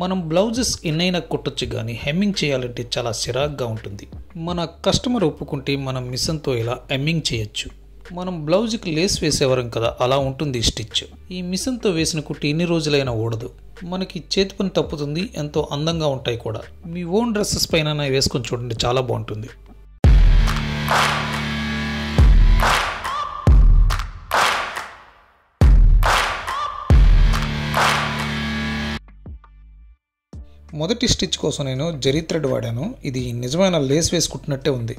మనం బ్లౌజెస్ ఎన్నైనా కుట్టొచ్చు కానీ హెమ్మింగ్ చేయాలంటే చాలా చిరాగ్గా ఉంటుంది. మన కస్టమర్ ఒప్పుకుంటే మనం మిషన్తో ఇలా హెమ్మింగ్ చేయొచ్చు. మనం బ్లౌజ్కి లేస్ వేసేవారం కదా, అలా ఉంటుంది ఈ స్టిచ్. ఈ మిషన్తో వేసిన కుట్టి ఎన్ని రోజులైనా ఊడదు. మనకి చేతి పని తప్పుతుంది, ఎంతో అందంగా ఉంటాయి కూడా. మీ ఓన్ డ్రెస్సెస్ పైన వేసుకొని చూడండి, చాలా బాగుంటుంది. మొదటి స్టిచ్ కోసం నేను జరీ థ్రెడ్ వాడాను. ఇది నిజమైన లేస్ వేసుకుంటున్నట్టే ఉంది.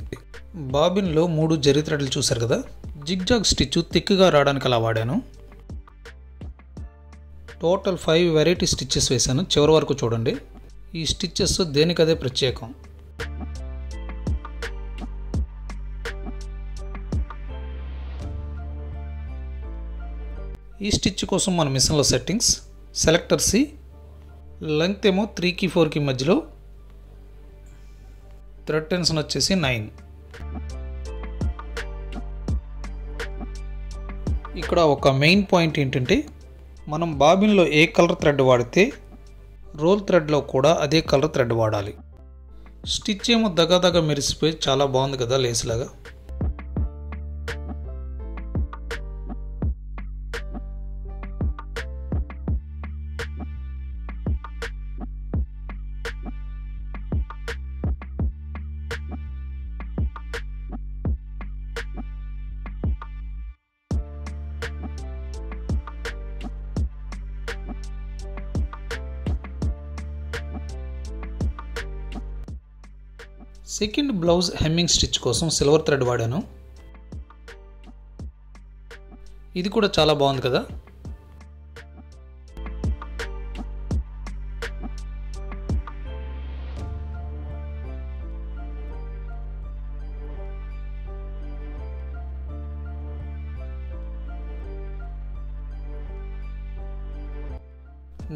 బాబిన్లో 3 జరీ థ్రెడ్లు చూసారు కదా. జిగ్జాగ్ స్టిచ్ థిక్గా రావడానికి అలా వాడాను. టోటల్ 5 వెరైటీ స్టిచ్చెస్ వేశాను. చివరి వరకు చూడండి. ఈ స్టిచ్చెస్ దేనికదే ప్రత్యేకం. ఈ స్టిచ్ కోసం మన మిషన్లో సెట్టింగ్స్ సెలెక్టర్ సి, లెంగ్త్ ఏమో 3కి 4కి మధ్యలో, థ్రెడ్ టెన్షన్ వచ్చేసి 9. ఇక్కడ ఒక మెయిన్ పాయింట్ ఏంటంటే మనం బాబిన్లో ఏ కలర్ థ్రెడ్ వాడితే రోల్ థ్రెడ్లో కూడా అదే కలర్ థ్రెడ్ వాడాలి. స్టిచ్ ఏమో దగ్గర మెరిసిపోయి చాలా బాగుంది కదా లేస్ లాగా. సెకండ్ బ్లౌజ్ హెమ్మింగ్ స్టిచ్ కోసం సిల్వర్ థ్రెడ్ వాడాను. ఇది కూడా చాలా బాగుంది కదా.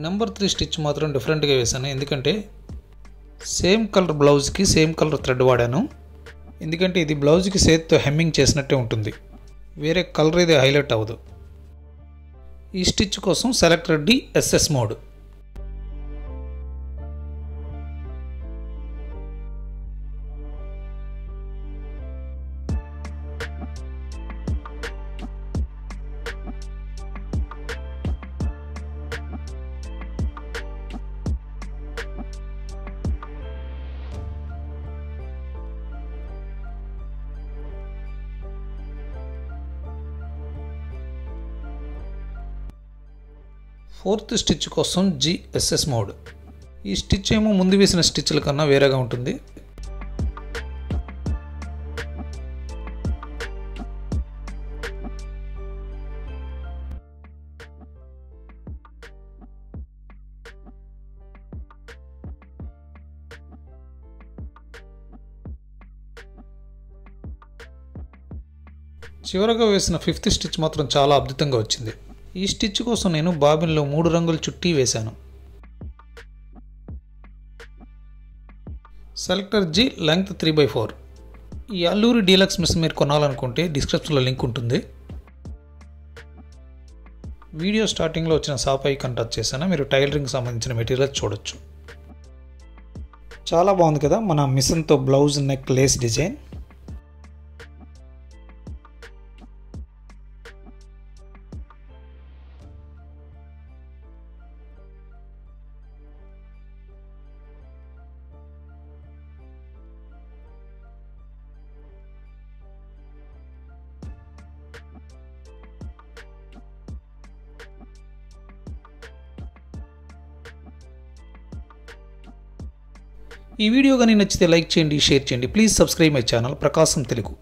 నెంబర్ 3 స్టిచ్ మాత్రం డిఫరెంట్గా వేశాను, ఎందుకంటే సేమ్ కలర్ బ్లౌజ్కి సేమ్ కలర్ థ్రెడ్ వాడాను. ఎందుకంటే ఇది బ్లౌజ్కి చేతితో హెమ్మింగ్ చేసినట్టే ఉంటుంది, వేరే కలర్ ఇది హైలైట్ అవ్వదు. ఈ స్టిచ్ కోసం selector D SS mode. Fourth stitch కోసం జిఎస్ఎస్ మోడ్. ఈ స్టిచ్ ఏమో ముందు వేసిన స్టిచ్ల కన్నా వేరేగా ఉంటుంది. చివరగా వేసిన 5th స్టిచ్ మాత్రం చాలా అద్భుతంగా వచ్చింది. ఈ స్టిచ్ కోసం నేను బాబిన్లో 3 రంగుల చుట్టి వేశాను. Selector G, length 3/4. ఈ అల్లూరి డీలక్స్ మిషన్ మీరు కొనాలనుకుంటే డిస్క్రిప్షన్లో లింక్ ఉంటుంది. వీడియో స్టార్టింగ్లో వచ్చిన షాప్ ఐకాన్ టచ్ చేశాను, మీరు టైలరింగ్ సంబంధించిన మెటీరియల్ చూడొచ్చు. చాలా బాగుంది కదా మన మిషన్తో బ్లౌజ్ నెక్ లేస్ డిజైన్. ఈ వీడియో కానీ నచ్చితే లైక్ చేయండి, షేర్ చేయండి. Please subscribe my channel Prakasam Telugu.